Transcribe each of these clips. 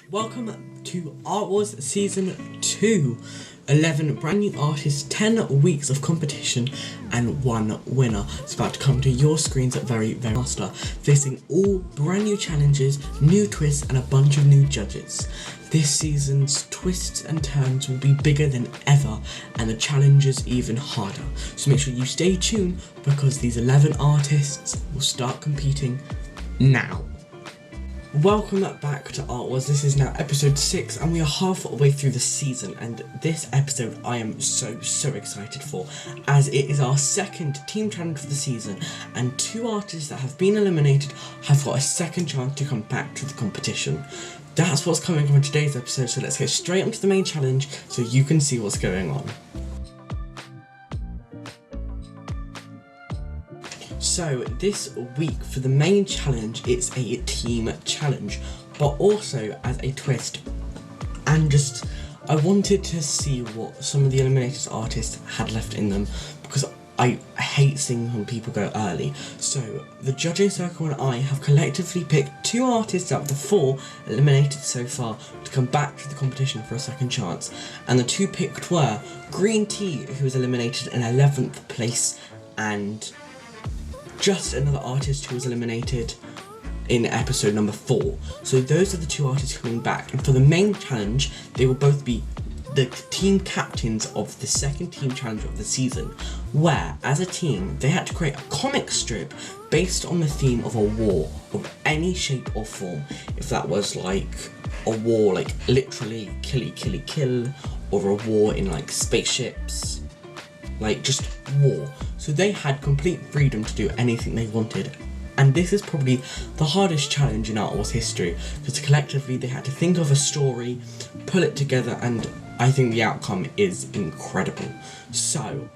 Welcome to Art Wars Season 2. 11 brand new artists, 10 weeks of competition, and 1 winner. It's about to come to your screens at very faster, facing all brand new challenges, new twists, and a bunch of new judges. This season's twists and turns will be bigger than ever, and the challenges even harder. So make sure you stay tuned, because these 11 artists will start competing now. Welcome back to Art Wars. This is now episode 6 and we are halfway through the season, and this episode I am so excited for, as it is our second team challenge for the season, and 2 artists that have been eliminated have got a second chance to come back to the competition. That's what's coming from today's episode, so let's get straight onto the main challenge so you can see what's going on. So this week for the main challenge, it's a team challenge, but also as a twist, and just I wanted to see what some of the eliminated artists had left in them, because I hate seeing when people go early. So the judging circle and I have collectively picked 2 artists out of the 4 eliminated so far to come back to the competition for a second chance, and the 2 picked were Green Tea, who was eliminated in 11th place, and just another artist who was eliminated in episode number 4. So those are the 2 artists coming back, and for the main challenge they will both be the team captains of the second team challenge of the season, where as a team they had to create a comic strip based on the theme of a war of any shape or form. If that was like a war like literally kill, or a war in like spaceships, like just war. So they had complete freedom to do anything they wanted, and this is probably the hardest challenge in Art Wars history, because collectively they had to think of a story, pull it together, and I think the outcome is incredible. So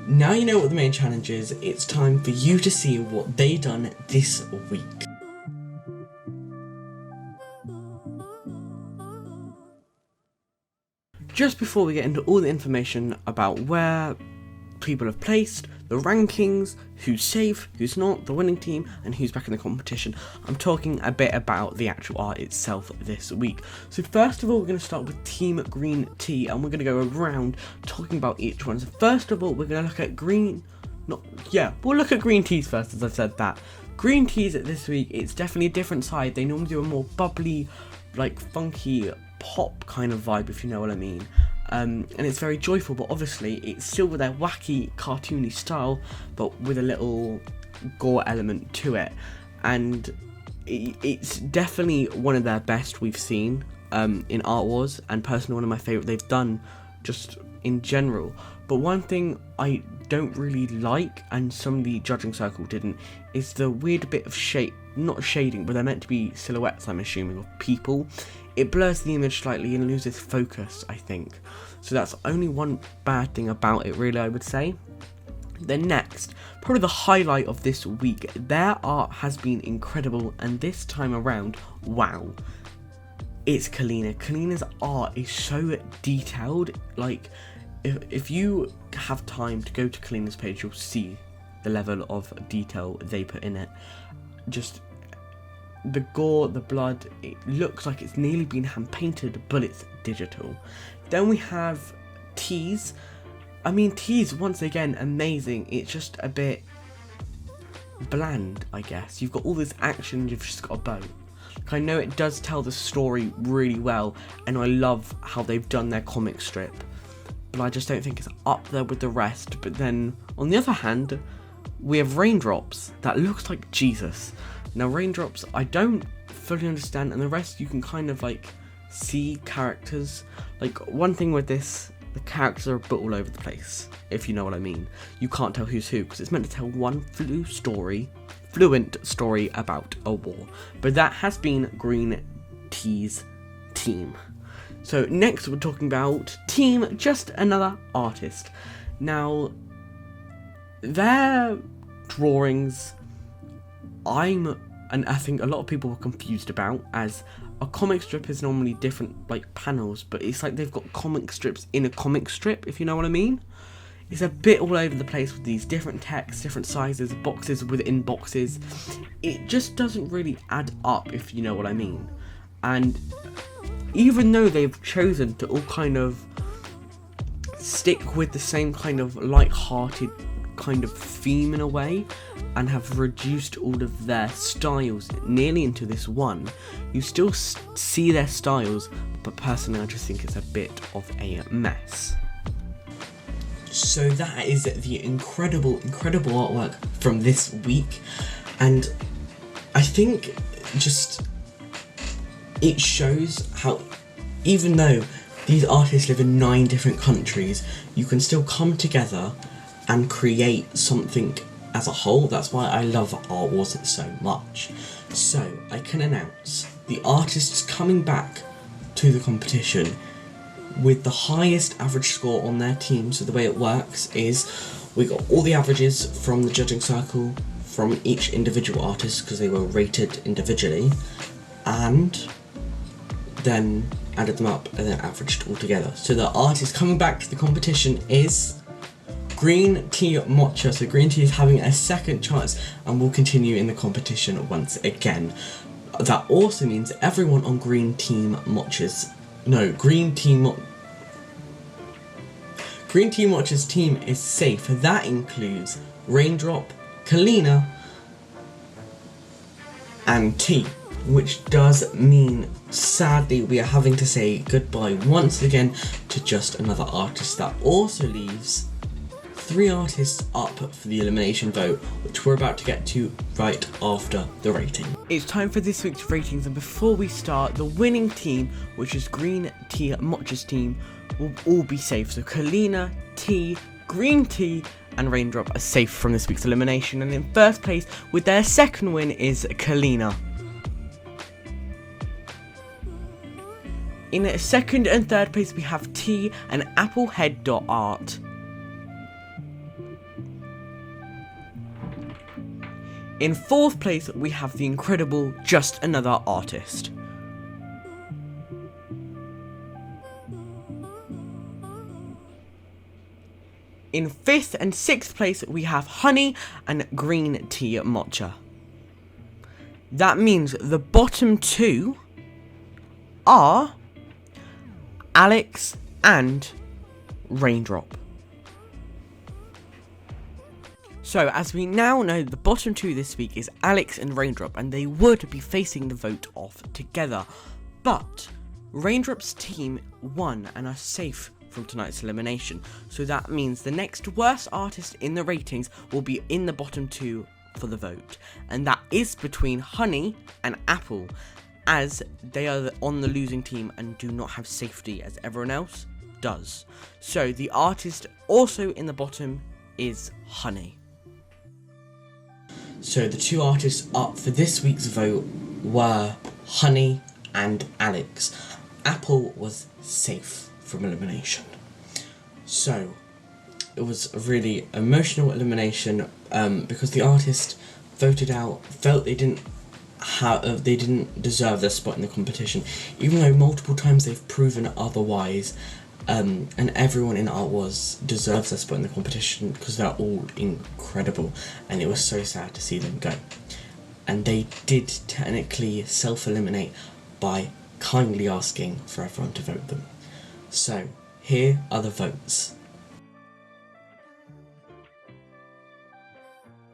now you know what the main challenge is, it's time for you to see what they done this week. Just before we get into all the information about where people have placed, the rankings, who's safe, who's not, the winning team, and who's back in the competition, I'm talking a bit about the actual art itself this week. So first of all, we're going to start with Team Green Tea, and we're going to go around talking about each one. So first of all, we're going to look at we'll look at Green Teas first, as I said that. Green Teas this week, it's definitely a different side. They normally do a more bubbly, like funky pop kind of vibe, if you know what I mean. And it's very joyful, but obviously it's still with their wacky, cartoony style, but with a little gore element to it. And it's definitely one of their best we've seen in Art Wars, and personally one of my favourite they've done just in general. But one thing I don't really like, and some of the judging circle didn't, is the weird bit of shape, not shading, but they're meant to be silhouettes, I'm assuming, of people. It blurs the image slightly and loses focus, I think. So that's only one bad thing about it, really, I would say. Then next, probably the highlight of this week, their art has been incredible, and this time around, wow, it's Kalina. Kalina's art is so detailed. Like, if you have time to go to Kalina's page, you'll see the level of detail they put in it. Just the gore, the blood, it looks like it's nearly been hand painted, but it's digital. Then we have Tease. I mean, Tease, once again, amazing. It's just a bit bland, I guess. You've got all this action, you've just got a bow. Like, I know it does tell the story really well, and I love how they've done their comic strip, but I just don't think it's up there with the rest. But then, on the other hand, we have Raindrops that looks like Jesus. Now, Raindrops, I don't fully understand, and the rest you can kind of like see characters. Like, one thing with this, the characters are a bit all over the place, if you know what I mean. You can't tell who's who, because it's meant to tell one fluent story about a war. But that has been Green Tea's team. So next we're talking about Team Just Another Artist. Now, their drawings, and I think a lot of people were confused about, as a comic strip is normally different like panels, but it's like they've got comic strips in a comic strip, if you know what I mean. It's a bit all over the place with these different texts, different sizes, boxes within boxes. It just doesn't really add up, if you know what I mean. And even though they've chosen to all kind of stick with the same kind of light-hearted kind of theme in a way, and have reduced all of their styles nearly into this one, you still see their styles, but personally I just think it's a bit of a mess. So that is the incredible artwork from this week, and I think just it shows how, even though these artists live in 9 different countries, you can still come together and create something as a whole. That's why I love Art Wars so much. So I can announce the artists coming back to the competition with the highest average score on their team. So the way it works is we got all the averages from the judging circle from each individual artist, because they were rated individually, and then added them up and then averaged all together. So the artist coming back to the competition is Green Tea Mocha. So Green Tea is having a second chance and will continue in the competition once again. That also means everyone on Green Tea Mocha's team is safe. That includes Raindrop, Kalina, and T, which does mean, sadly, we are having to say goodbye once again to just another artist. That also leaves 3 artists up for the elimination vote, which we're about to get to right after the rating. It's time for this week's ratings, and before we start, the winning team, which is Green Tea Mocha's team, will all be safe. So Kalina, T, Green Tea, and Raindrop are safe from this week's elimination, and in first place with their second win is Kalina. In second and third place we have T and Applehead.art. In fourth place we have the incredible Just Another Artist. In fifth and sixth place we have Honey and Green Tea Mocha. That means the bottom 2 are Alex and Raindrop. So, as we now know, the bottom 2 this week is Alex and Raindrop, and they would be facing the vote off together. But Raindrop's team won and are safe from tonight's elimination. So that means the next worst artist in the ratings will be in the bottom 2 for the vote. And that is between Honey and Apple, as they are on the losing team and do not have safety as everyone else does. So the artist also in the bottom is Honey. So the 2 artists up for this week's vote were Honey and Alex. Apple was safe from elimination. So it was a really emotional elimination because the artist voted out, felt they didn't deserve their spot in the competition, even though multiple times they've proven otherwise. And everyone in Art Wars deserves their spot in the competition because they're all incredible, and it was so sad to see them go. And they did technically self-eliminate by kindly asking for everyone to vote them. So here are the votes.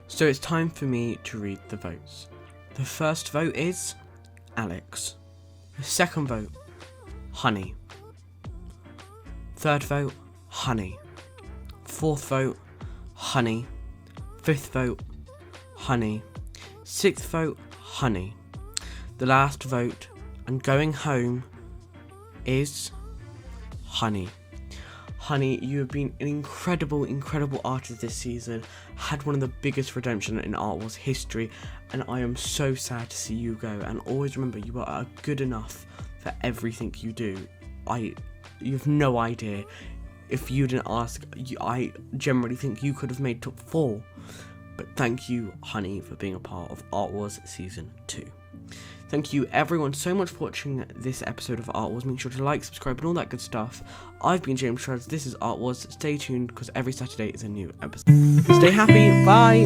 So it's time for me to read the votes. The first vote is Alex. The second vote, Honey. Third vote, Honey. Fourth vote, Honey. Fifth vote, Honey. Sixth vote, Honey. The last vote, and going home, is Honey. Honey, you have been an incredible artist this season, had one of the biggest redemption in Art Wars history, and I am so sad to see you go. And always remember, you are good enough for everything you do. You have no idea. If you didn't ask, I generally think you could have made top 4. But thank you, Honey, for being a part of Art Wars Season 2. Thank you everyone so much for watching this episode of Art Wars. Make sure to like, subscribe and all that good stuff. I've been James Shreds, this is Art Wars. Stay tuned because every Saturday is a new episode. Stay happy, bye!